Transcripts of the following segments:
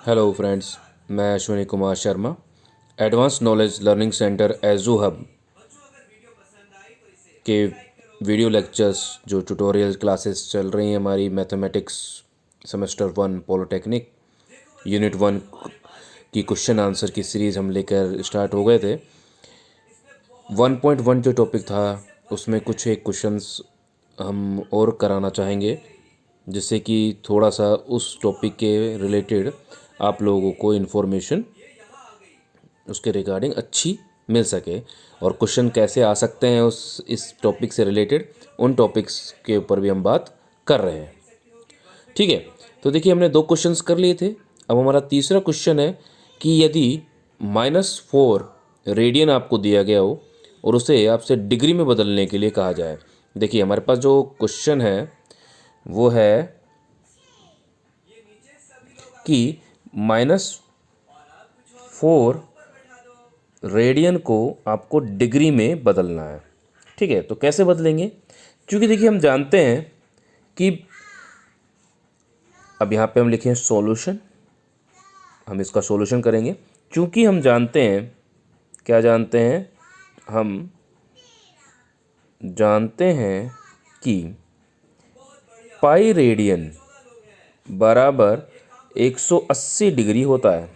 Hello friends, मैं Ashwini Kumar Sharma, advance knowledge learning centre edu hub के video lectures जो tutorial classes चल रही हैं हमारी मैथमेटिक्स सेमेस्टर 1 पॉलिटेक्निक यूनिट 1 की क्वेश्चन आंसर की सीरीज़ हम लेकर स्टार्ट हो गए थे। 1.1 जो टॉपिक था उसमें कुछ एक क्वेश्चंस हम और कराना चाहेंगे जिससे कि थोड़ा सा उस टॉपिक के रिलेटेड आप लोगों को इन्फॉर्मेशन उसके रिगार्डिंग अच्छी मिल सके और क्वेश्चन कैसे आ सकते हैं उस इस टॉपिक से रिलेटेड उन टॉपिक्स के ऊपर भी हम बात कर रहे हैं। ठीक है, तो देखिए हमने 2 क्वेश्चंस कर लिए थे। अब हमारा तीसरा क्वेश्चन है कि यदि -4 रेडियन आपको दिया गया हो और उसे आपसे डिग्री में बदलने के लिए कहा जाए। देखिए हमारे पास जो क्वेश्चन है वो है कि -4 रेडियन को आपको डिग्री में बदलना है। ठीक है, तो कैसे बदलेंगे? क्योंकि देखिए हम जानते हैं कि अब यहाँ पे हम लिखें सॉल्यूशन, हम इसका सॉल्यूशन करेंगे। क्योंकि हम जानते हैं, क्या जानते हैं? हम जानते हैं कि पाई रेडियन बराबर 180 डिग्री होता है।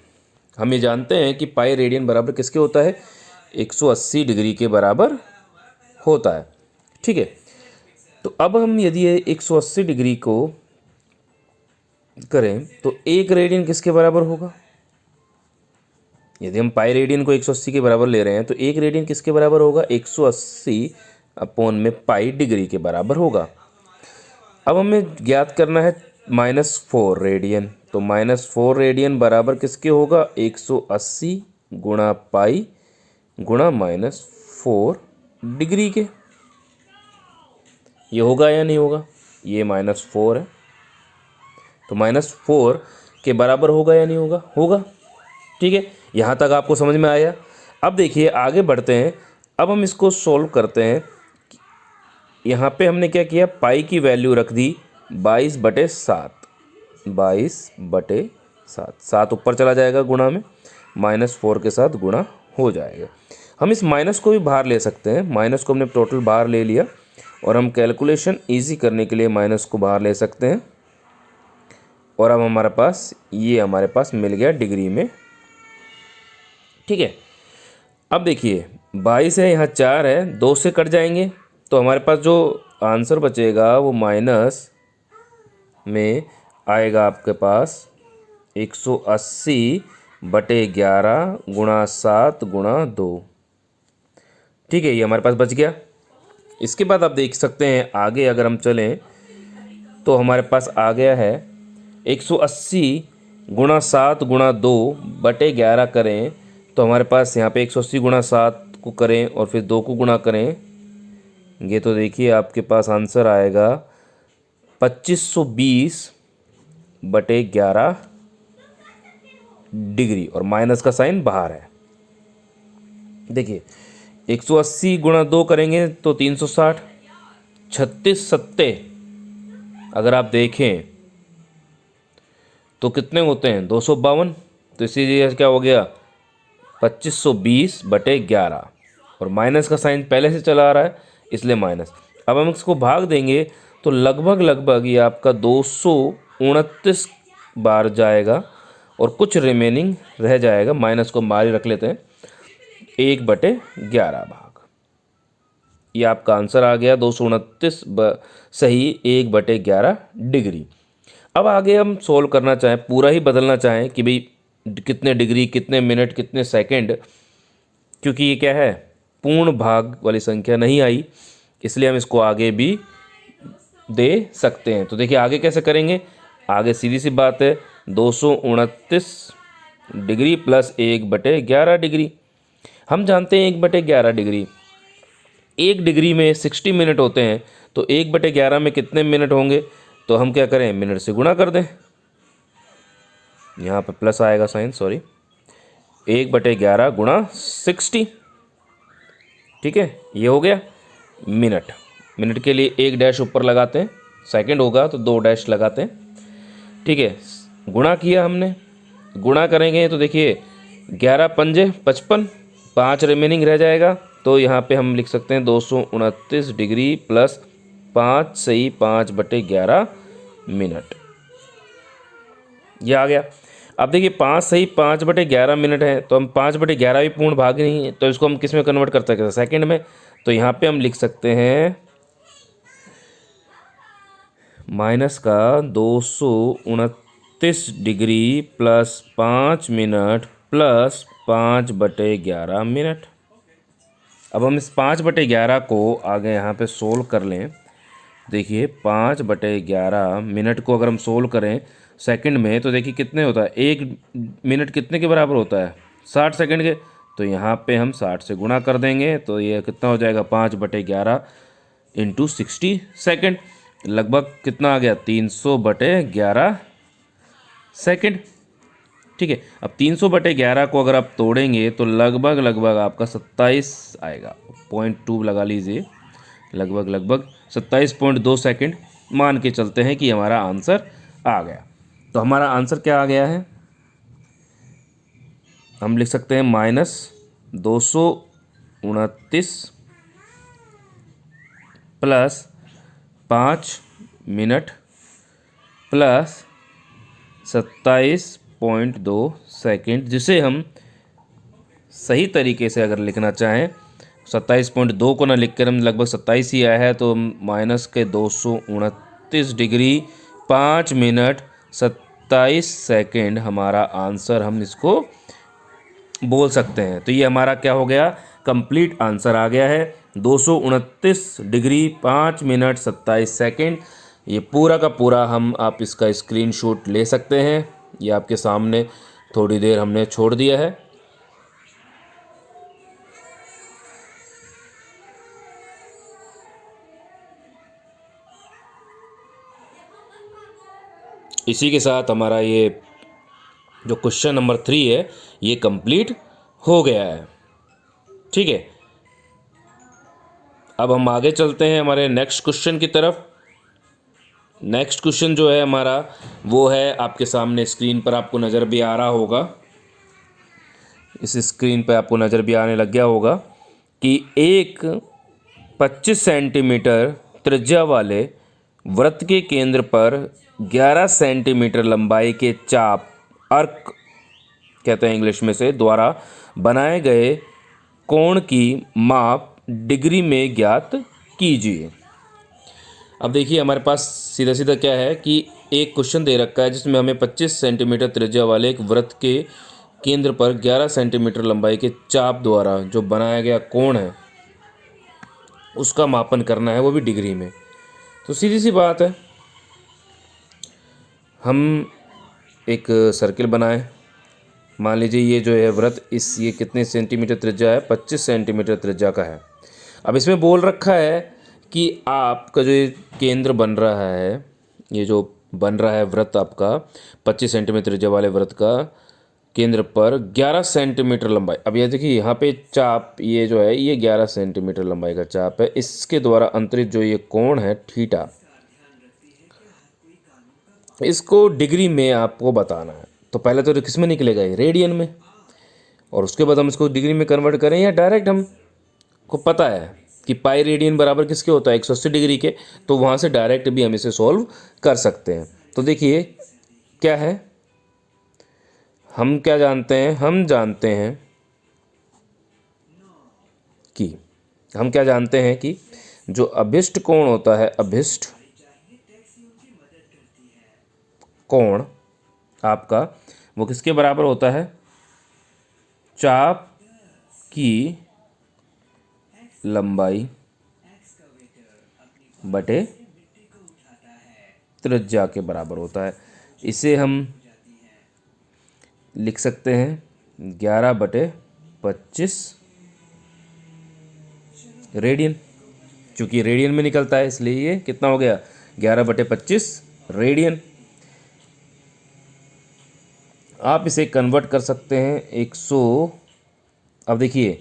हम ये जानते हैं कि पाई रेडियन बराबर किसके होता है? 180 डिग्री के बराबर होता है। ठीक है, तो अब हम यदि ये 180 डिग्री को करें तो 1 रेडियन किसके बराबर होगा? यदि हम पाई रेडियन को 180 के बराबर ले रहे हैं तो 1 रेडियन किसके बराबर होगा? 180 अपॉन में पाई डिग्री के बराबर होगा। अब हमें ज्ञात करना है -4 रेडियन, तो -4 रेडियन बराबर किसके होगा? 180 गुणा पाई गुणा -4 डिग्री के। ये होगा या नहीं होगा? ये -4 है तो -4 के बराबर होगा या नहीं होगा? होगा। ठीक है, यहाँ तक आपको समझ में आया। अब देखिए आगे बढ़ते हैं। अब हम इसको सॉल्व करते हैं। यहाँ पे हमने क्या किया? पाई की वैल्यू रख दी 22/7। 22/7, 7 ऊपर चला जाएगा गुणा में, -4 के साथ गुणा हो जाएगा। हम इस माइनस को भी बाहर ले सकते हैं। माइनस को हमने टोटल बाहर ले लिया और हम कैलकुलेशन इजी करने के लिए माइनस को बाहर ले सकते हैं। और अब हमारे पास मिल गया डिग्री में। ठीक है, अब देखिए 22 है, यहाँ 4 है, 2 से कट जाएंगे तो हमारे पास जो आंसर बचेगा वो माइनस में आएगा आपके पास 180/11 गुणा 7 गुणा 2। ठीक है, ये हमारे पास बच गया। इसके बाद आप देख सकते हैं आगे अगर हम चलें तो हमारे पास आ गया है 180 गुणा 7 गुणा 2/11 करें तो हमारे पास यहाँ पे 180 गुणा 7 को करें और फिर 2 को गुणा करें, ये तो देखिए आपके पास आंसर आएगा 2520/11 डिग्री और माइनस का साइन बाहर है। देखिए 180 गुणा 2 करेंगे तो 360, 36 सत्ते अगर आप देखें तो कितने होते हैं? 252। तो इसीलिए क्या हो गया? 2520/11 और माइनस का साइन पहले से चला आ रहा है इसलिए माइनस। अब हम इसको भाग देंगे तो लगभग ये आपका 229 बार जाएगा और कुछ रिमेनिंग रह जाएगा। माइनस को बाहर ही रख लेते हैं, 1/11 भाग। ये आपका आंसर आ गया 229 सही 1/11 डिग्री। अब आगे हम सोल्व करना चाहें, पूरा ही बदलना चाहें कि भाई कितने डिग्री, कितने मिनट, कितने सेकंड, क्योंकि ये क्या है? पूर्ण भाग वाली संख्या नहीं आई, इसलिए हम इसको आगे भी दे सकते हैं। तो देखिए आगे कैसे करेंगे? आगे सीधी सी बात है, 229 डिग्री प्लस 1/11 डिग्री। हम जानते हैं 1/11 डिग्री, 1 डिग्री में 60 मिनट होते हैं, तो 1/11 में कितने मिनट होंगे? तो हम क्या करें? मिनट से गुणा कर दें। यहाँ पे प्लस आएगा साइन, सॉरी, 1/11 गुणा 60। ठीक है, ये हो गया मिनट। मिनट के लिए 1 डैश ऊपर लगाते हैं, सेकंड होगा तो 2 डैश लगाते हैं। ठीक है, गुणा किया हमने गुणा करेंगे तो देखिए 11 पंजे 55, 5 रिमेनिंग रह जाएगा। तो यहाँ पे हम लिख सकते हैं 229 डिग्री प्लस 5 सही 5/11 मिनट, ये आ गया। अब देखिए 5 सही 5/11 मिनट है, तो हम 5/11 भी पूर्ण भाग नहीं है, तो इसको हम किस में कन्वर्ट कर सकते हैं, सेकंड में। तो यहाँ पे हम लिख सकते हैं माइनस का 229 degree plus 5 minute plus 5/11 minute. अब हम इस 5/11 को आगे यहाँ पे सोल्व कर लें। देखिए 5/11 मिनट को अगर हम सोल्व करें सेकंड में, तो देखिए कितने होता है, 1 मिनट कितने के बराबर होता है, 60 सेकंड के। तो यहाँ पे हम 60 से गुणा कर देंगे, तो ये कितना हो जाएगा 5/11 इंटू 60 सेकेंड, लगभग कितना आ गया 300/11 सेकेंड। ठीक है, अब 300/11 को अगर आप तोड़ेंगे तो लगभग आपका 27 आएगा, 0.2 लगा लीजिए, लगभग 27.2 सेकेंड मान के चलते हैं कि हमारा आंसर आ गया। तो हमारा आंसर क्या आ गया है, हम लिख सकते हैं -229 प्लस 5 मिनट प्लस 27.2 सेकेंड, जिसे हम सही तरीके से अगर लिखना चाहें 27.2 को ना लिख कर हम लगभग 27 ही आया है, तो माइनस के 229 डिग्री 5 मिनट 27 सेकेंड हमारा आंसर, हम इसको बोल सकते हैं। तो ये हमारा क्या हो गया, कंप्लीट आंसर आ गया है 229 डिग्री 5 मिनट 27 सेकेंड। ये पूरा का पूरा हम आप इसका स्क्रीनशॉट ले सकते हैं, ये आपके सामने थोड़ी देर हमने छोड़ दिया है। इसी के साथ हमारा ये जो क्वेश्चन नंबर 3 है ये कंप्लीट हो गया है। ठीक है, अब हम आगे चलते हैं हमारे नेक्स्ट क्वेश्चन की तरफ। नेक्स्ट क्वेश्चन जो है हमारा वो है आपके सामने स्क्रीन पर आपको नज़र भी आ रहा होगा, इस स्क्रीन पर आपको नज़र भी आने लग गया होगा कि एक 25 सेंटीमीटर त्रिज्या वाले वृत्त के केंद्र पर 11 सेंटीमीटर लंबाई के चाप, अर्क कहते हैं इंग्लिश में से, द्वारा बनाए गए कोण की माप डिग्री में ज्ञात कीजिए। अब देखिए हमारे पास सीधा सीधा क्या है कि एक क्वेश्चन दे रखा है जिसमें हमें 25 सेंटीमीटर त्रिज्या वाले एक वृत्त के केंद्र पर 11 सेंटीमीटर लंबाई के चाप द्वारा जो बनाया गया कोण है उसका मापन करना है, वो भी डिग्री में। तो सीधी सी बात है, हम एक सर्किल बनाएं। मान लीजिए ये जो है वृत्त, ये कितने सेंटीमीटर त्रिज्या है, 25 सेंटीमीटर त्रिज्या का है। अब इसमें बोल रखा है कि आपका जो ये केंद्र बन रहा है, ये जो बन रहा है वृत्त आपका 25 सेंटीमीटर त्रिज्या वाले वृत्त का केंद्र पर 11 सेंटीमीटर लंबाई। अब ये देखिए यहाँ पे चाप, ये जो है ये 11 सेंटीमीटर लंबाई का चाप है, इसके द्वारा अंतरित जो ये कोण है थीटा, इसको डिग्री में आपको बताना है। तो पहले तो किस में निकलेगा, ये रेडियन में, और उसके बाद हम इसको डिग्री में कन्वर्ट करें, या डायरेक्ट हमको पता है कि पाई रेडियन बराबर किसके होता है 180 डिग्री के, तो वहाँ से डायरेक्ट भी हम इसे सॉल्व कर सकते हैं। तो देखिए क्या है, हम क्या जानते हैं, हम जानते हैं कि जो अभिष्ट कोण होता है, अभिष्ट कोण आपका वो किसके बराबर होता है, चाप की लंबाई बटे त्रिज्या के बराबर होता है। इसे हम लिख सकते हैं 11/25 रेडियन, चूँकि रेडियन में निकलता है इसलिए ये कितना हो गया 11/25 रेडियन। आप इसे कन्वर्ट कर सकते हैं 100। अब देखिए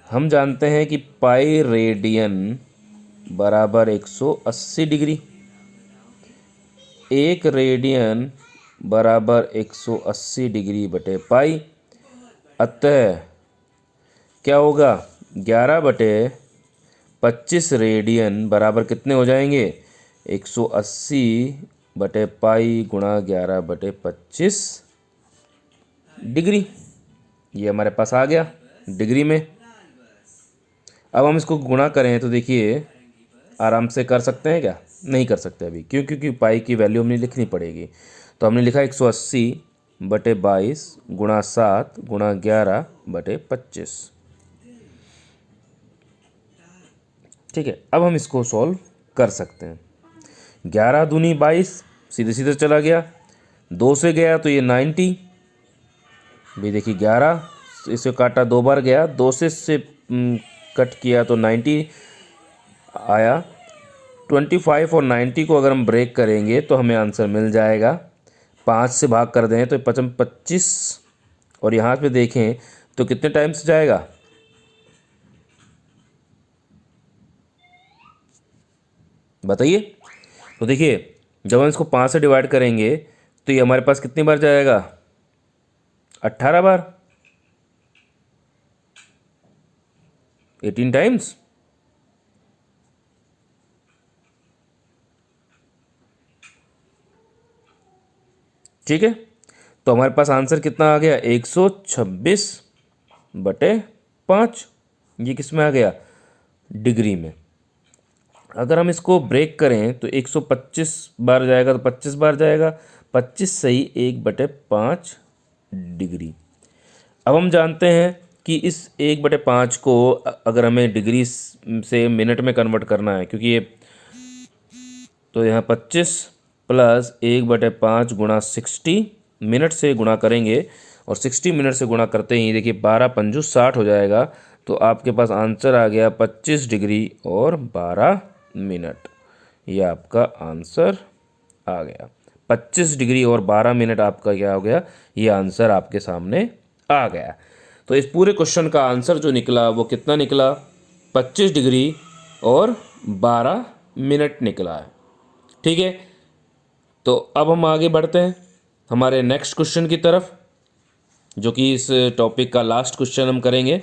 हम जानते हैं कि पाई रेडियन बराबर 180 डिग्री, 1 रेडियन बराबर 180 डिग्री बटे पाई। अतः क्या होगा, 11/25 रेडियन बराबर कितने हो जाएंगे, 180 बटे पाई गुणा 11/25 डिग्री। ये हमारे पास आ गया डिग्री में। अब हम इसको गुणा करें तो देखिए आराम से कर सकते हैं क्या, नहीं कर सकते अभी, क्यों, क्योंकि पाई की वैल्यू हमने लिखनी पड़ेगी। तो हमने लिखा 180 बटे 22 गुणा 7 गुणा 11/25। ठीक है, अब हम इसको सॉल्व कर सकते हैं। 11 दूनी 22, सीधे सीधे चला गया, 2 से गया तो ये 90 भी, देखिए 11 इसे काटा 2 बार गया, 2 से कट किया तो 90 आया। 25 और 90 को अगर हम ब्रेक करेंगे तो हमें आंसर मिल जाएगा। 5 से भाग कर दें तो 25, और यहाँ पे देखें तो कितने टाइम्स जाएगा, बताइए। तो देखिए जब हम इसको 5 से डिवाइड करेंगे तो ये हमारे पास कितनी बार जाएगा, 18 बार, 18 टाइम्स। ठीक है, तो हमारे पास आंसर कितना आ गया, 126/5। ये किस में आ गया, डिग्री में। अगर हम इसको ब्रेक करें तो 125 बार जाएगा तो 25 बार जाएगा, 25 सही 1/5 डिग्री। अब हम जानते हैं कि इस 1/5 को अगर हमें डिग्री से मिनट में कन्वर्ट करना है, क्योंकि ये तो यहाँ 25 प्लस 1/5 गुणा 60 मिनट से गुणा करेंगे, और 60 मिनट से गुणा करते ही देखिए 12 पंजू 60 हो जाएगा। तो आपके पास आंसर आ गया 25 डिग्री और 12 मिनट। ये आपका आंसर आ गया 25 डिग्री और 12 मिनट। आपका क्या हो गया, ये आंसर आपके सामने आ गया। तो इस पूरे क्वेश्चन का आंसर जो निकला वो कितना निकला, 25 डिग्री और 12 मिनट निकला है। ठीक है, तो अब हम आगे बढ़ते हैं हमारे नेक्स्ट क्वेश्चन की तरफ, जो कि इस टॉपिक का लास्ट क्वेश्चन हम करेंगे।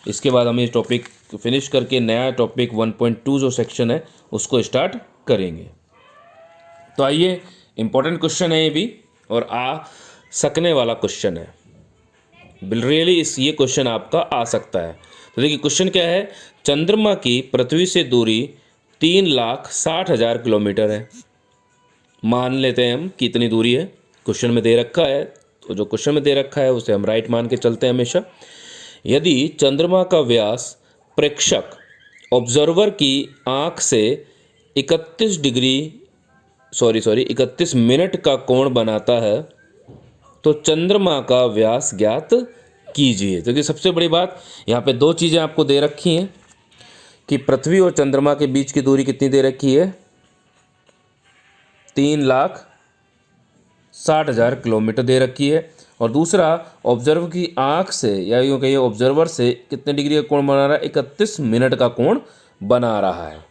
इसके बाद हम इस टॉपिक फिनिश करके नया टॉपिक 1.2 जो सेक्शन है उसको स्टार्ट करेंगे। तो आइए, इम्पोर्टेंट क्वेश्चन है ये भी, और आ सकने वाला क्वेश्चन है, रियली ये क्वेश्चन आपका आ सकता है। तो देखिए क्वेश्चन क्या है, चंद्रमा की पृथ्वी से दूरी 3,60,000 किलोमीटर है। मान लेते हैं हम कितनी दूरी है, क्वेश्चन में दे रखा है, तो जो क्वेश्चन में दे रखा है उसे हम राइट मान के चलते हैं हमेशा। यदि चंद्रमा का व्यास प्रेक्षक ऑब्जर्वर की आँख से 31 मिनट का कोण बनाता है तो चंद्रमा का व्यास ज्ञात कीजिए। तो सबसे बड़ी बात यहाँ पे दो चीज़ें आपको दे रखी हैं कि पृथ्वी और चंद्रमा के बीच की दूरी कितनी दे रखी है, 3,60,000 किलोमीटर दे रखी है, और दूसरा ऑब्जर्वर की आंख से या यूँ कहिए ऑब्जर्वर से कितने डिग्री का कोण बना रहा है, 31 मिनट का कोण बना रहा है।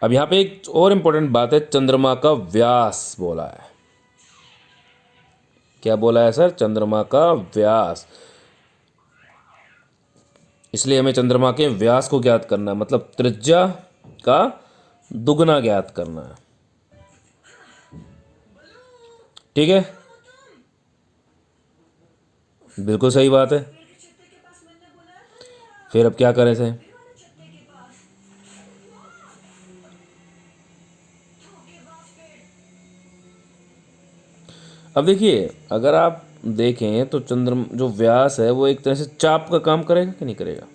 अब यहाँ पे एक और इम्पोर्टेंट बात है, चंद्रमा का व्यास बोला है। क्या बोला है सर, चंद्रमा का व्यास। इसलिए हमें चंद्रमा के व्यास को ज्ञात करना है, मतलब त्रिज्या का दुगना ज्ञात करना है। ठीक है, बिल्कुल सही बात है। फिर अब क्या करें थे, अब देखिए अगर आप देखें तो चंद्रमा जो व्यास है वो एक तरह से चाप का काम करेगा कि नहीं करेगा।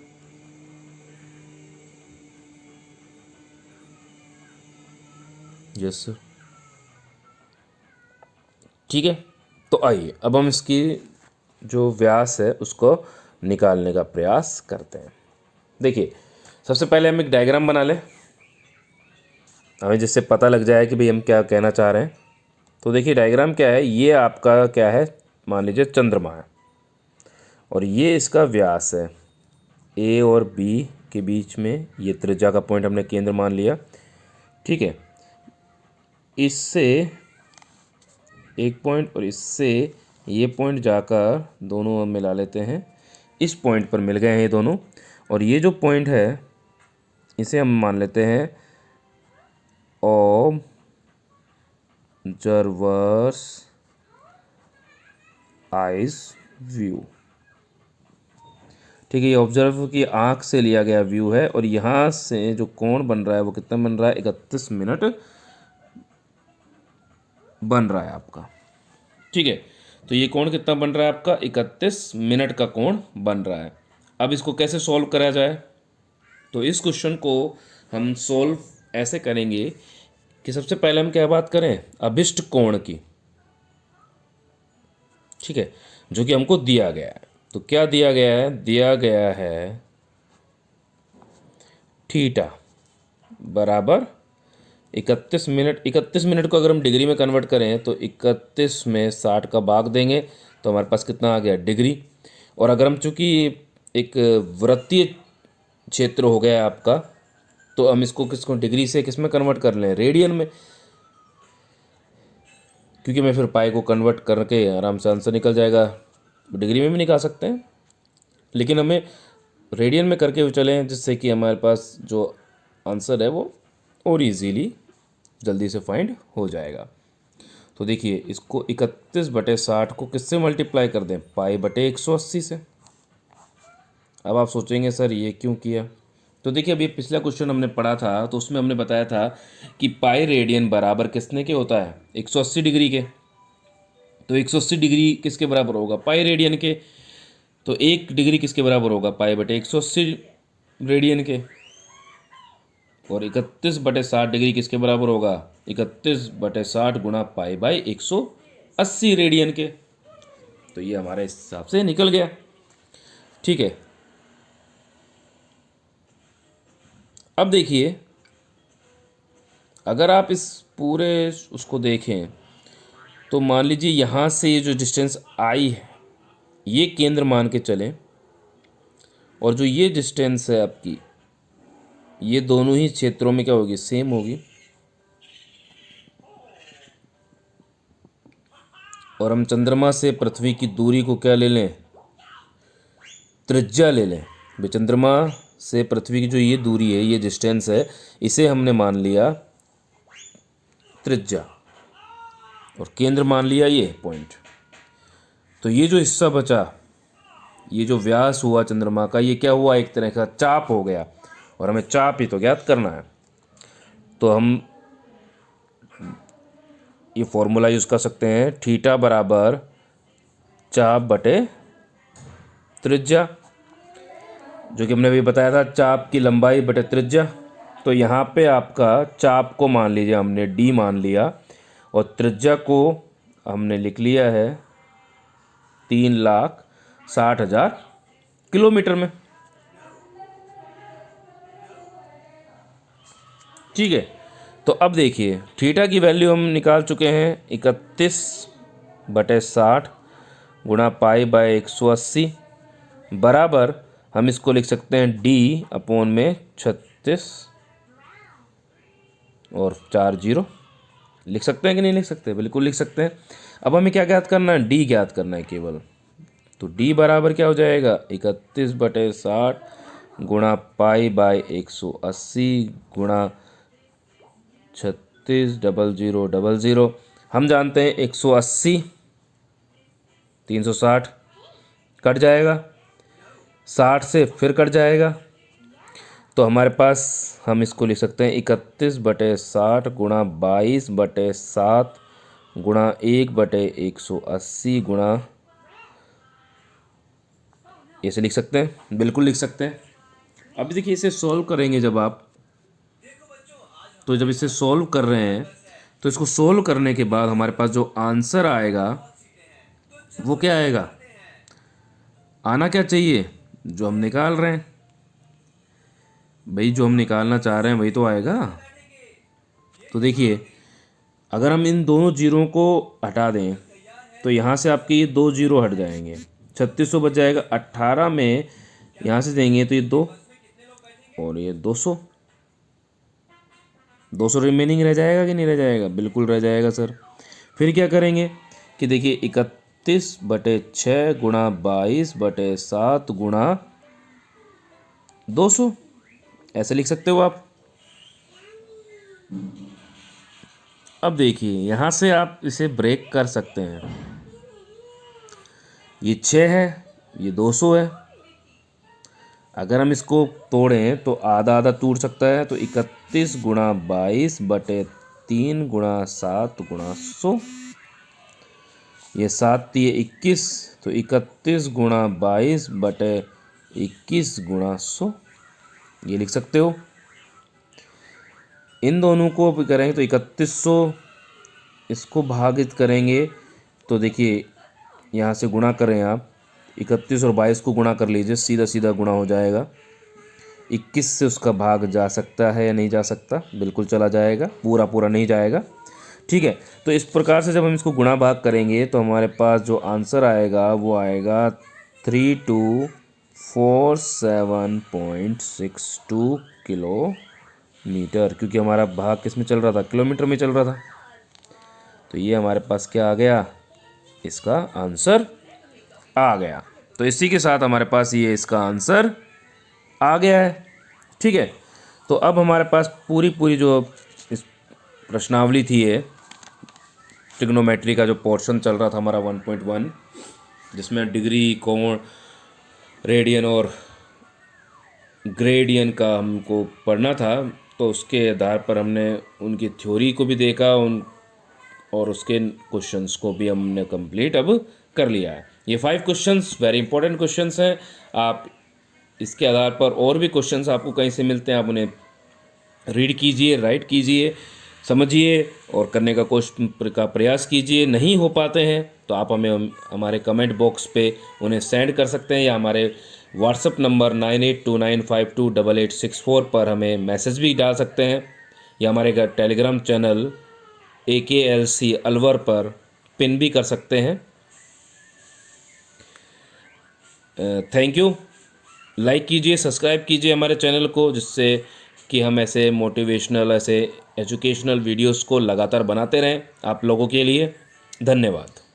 Yes sir. ठीक है, तो आइए अब हम इसकी जो व्यास है उसको निकालने का प्रयास करते हैं। देखिए सबसे पहले हम एक डायग्राम बना लें, हमें जिससे पता लग जाए कि भाई हम क्या कहना चाह रहे हैं। तो देखिए डायग्राम क्या है, ये आपका क्या है, मान लीजिए चंद्रमा है और ये इसका व्यास है, ए और बी के बीच में ये त्रिज्या का पॉइंट हमने केंद्र मान लिया। ठीक है, इससे एक पॉइंट और इससे ये पॉइंट जाकर दोनों हम मिला लेते हैं, इस पॉइंट पर मिल गए हैं ये दोनों। और ये जो पॉइंट है इसे हम मान लेते हैं ऑब्जर्वर्स आइज व्यू। ठीक है, ये ऑब्जर्वर की आंख से लिया गया व्यू है और यहाँ से जो कोण बन रहा है वो कितना बन रहा है, 31 मिनट बन रहा है आपका। ठीक है, तो ये कोण कितना बन रहा है आपका, 31 मिनट का कोण बन रहा है। अब इसको कैसे सॉल्व करा जाए, तो इस क्वेश्चन को हम सॉल्व ऐसे करेंगे कि सबसे पहले हम क्या बात करें, अभिष्ट कोण की। ठीक है, जो कि हमको दिया गया है। तो क्या दिया गया है, दिया गया है थीटा बराबर 31 मिनट। 31 मिनट को अगर हम डिग्री में कन्वर्ट करें तो 31 में 60 का भाग देंगे तो हमारे पास कितना आ गया, डिग्री। और अगर हम चूँकि एक वृत्तीय क्षेत्र हो गया आपका, तो हम इसको किसको डिग्री से किस में कन्वर्ट कर लें, रेडियन में, क्योंकि मैं फिर पाई को कन्वर्ट करके आराम से आंसर निकल जाएगा। डिग्री में भी निकाल सकते हैं, लेकिन हमें रेडियन में करके चलें, जिससे कि हमारे पास जो आंसर है वो और इजीली जल्दी से फाइंड हो जाएगा। तो देखिए, इसको 31/60 को किससे मल्टीप्लाई कर दें, पाई/180 से। अब आप सोचेंगे सर ये क्यों किया, तो देखिए अभी पिछला क्वेश्चन हमने पढ़ा था तो उसमें हमने बताया था कि पाई रेडियन बराबर किसने के होता है, 180 डिग्री के। तो 180 डिग्री किसके बराबर होगा, पाई रेडियन के। तो 1 डिग्री किसके बराबर होगा, पाई/180 रेडियन के। और 31/60 डिग्री किसके बराबर होगा, 31/60 गुणा पाई/180 रेडियन के। तो ये हमारे हिसाब से निकल गया। ठीक है, अब देखिए अगर आप इस पूरे उसको देखें तो मान लीजिए यहाँ से ये जो डिस्टेंस आई है ये केंद्र मान के चलें, और जो ये डिस्टेंस है आपकी ये दोनों ही क्षेत्रों में क्या होगी, सेम होगी। और हम चंद्रमा से पृथ्वी की दूरी को क्या ले लें, त्रिज्या ले लें। भाई चंद्रमा से पृथ्वी की जो ये दूरी है, ये डिस्टेंस है, इसे हमने मान लिया त्रिज्या और केंद्र मान लिया ये पॉइंट। तो ये जो हिस्सा बचा, ये जो व्यास हुआ चंद्रमा का, ये क्या हुआ, एक तरह का चाप हो गया। और हमें चाप ही तो ज्ञात करना है, तो हम ये फॉर्मूला यूज़ कर सकते हैं, थीटा बराबर चाप बटे त्रिज्या, जो कि हमने अभी बताया था, चाप की लंबाई बटे त्रिज्या। तो यहाँ पे आपका चाप को मान लीजिए हमने d मान लिया और त्रिज्या को हमने लिख लिया है 3,60,000 किलोमीटर में। ठीक है, तो अब देखिए थीटा की वैल्यू हम निकाल चुके हैं, 31/60 गुणा पाई/180 बराबर, हम इसको लिख सकते हैं d/36 और 4 जीरो। लिख सकते हैं कि नहीं लिख सकते, बिल्कुल लिख सकते हैं। अब हमें क्या ज्ञात करना है, d ज्ञात करना है केवल। तो d बराबर क्या हो जाएगा, 31/60 गुणा पाई/180 गुणा 36,00,00। हम जानते हैं 180 360 कट जाएगा, 60 से फिर कट जाएगा, तो हमारे पास हम इसको लिख सकते हैं 31/60 गुणा 22/7 गुणा 1/180 गुणा, ऐसे लिख सकते हैं, बिल्कुल लिख सकते हैं। अब देखिए इसे सॉल्व करेंगे जब आप, तो जब इसे सॉल्व कर रहे हैं तो इसको सॉल्व करने के बाद हमारे पास जो आंसर आएगा वो क्या आएगा, आना क्या चाहिए, जो हम निकाल रहे हैं। भाई जो हम निकालना चाह रहे हैं वही तो आएगा। तो देखिए अगर हम इन दोनों जीरो को हटा दें तो यहाँ से आपके ये 2 जीरो हट जाएंगे, 3600 बच जाएगा। 18 में यहाँ से देंगे तो ये 2 और ये 200, 200 रिमेनिंग रह जाएगा कि नहीं रह जाएगा? बिल्कुल रह जाएगा सर। फिर क्या करेंगे कि देखिए 31/6 गुणा 22/7 गुणा 200, ऐसे लिख सकते हो आप। अब देखिए यहाँ से आप इसे ब्रेक कर सकते हैं। ये 6 है, ये 200 है। अगर हम इसको तोड़ें तो आधा आधा टूट सकता है, तो 31 गुणा 22/3 गुणा 7 गुणा 100, ये 7 ये 21, तो 31 गुणा 22/21 गुणा 100, ये लिख सकते हो। इन दोनों को भी करेंगे तो 3100, इसको भागित करेंगे तो देखिए यहाँ से गुणा करें आप, 31 और 22 को गुणा कर लीजिए, सीधा सीधा गुणा हो जाएगा। 21 से उसका भाग जा सकता है या नहीं जा सकता? बिल्कुल चला जाएगा, पूरा पूरा नहीं जाएगा। ठीक है, तो इस प्रकार से जब हम इसको गुणा भाग करेंगे तो हमारे पास जो आंसर आएगा वो आएगा 3247.62 किलोमीटर, क्योंकि हमारा भाग किस में चल रहा था? किलोमीटर में चल रहा था। तो ये हमारे पास क्या आ गया? इसका आंसर आ गया। तो इसी के साथ हमारे पास ये इसका आंसर आ गया है। ठीक है, तो अब हमारे पास पूरी जो इस प्रश्नावली थी, ये ट्रिग्नोमेट्री का जो पोर्शन चल रहा था हमारा 1.1, जिसमें डिग्री, कोण, रेडियन और ग्रेडियन का हमको पढ़ना था, तो उसके आधार पर हमने उनकी थ्योरी को भी देखा और उसके क्वेश्चंस को भी हमने कंप्लीट अब कर लिया है। ये 5 क्वेश्चंस वेरी इंपॉर्टेंट क्वेश्चंस हैं। आप इसके आधार पर और भी क्वेश्चंस आपको कहीं से मिलते हैं, आप उन्हें रीड कीजिए, राइट कीजिए, समझिए और करने का प्रयास कीजिए। नहीं हो पाते हैं तो आप हमें हमारे कमेंट बॉक्स पे उन्हें सेंड कर सकते हैं, या हमारे व्हाट्सअप नंबर 9829528864 पर हमें मैसेज भी डाल सकते हैं, या हमारे टेलीग्राम चैनल AKLC अलवर पर पिन भी कर सकते हैं। Thank you. लाइक कीजिए, सब्सक्राइब कीजिए हमारे चैनल को, जिससे कि हम ऐसे मोटिवेशनल, ऐसे एजुकेशनल वीडियोस को लगातार बनाते रहें आप लोगों के लिए। धन्यवाद।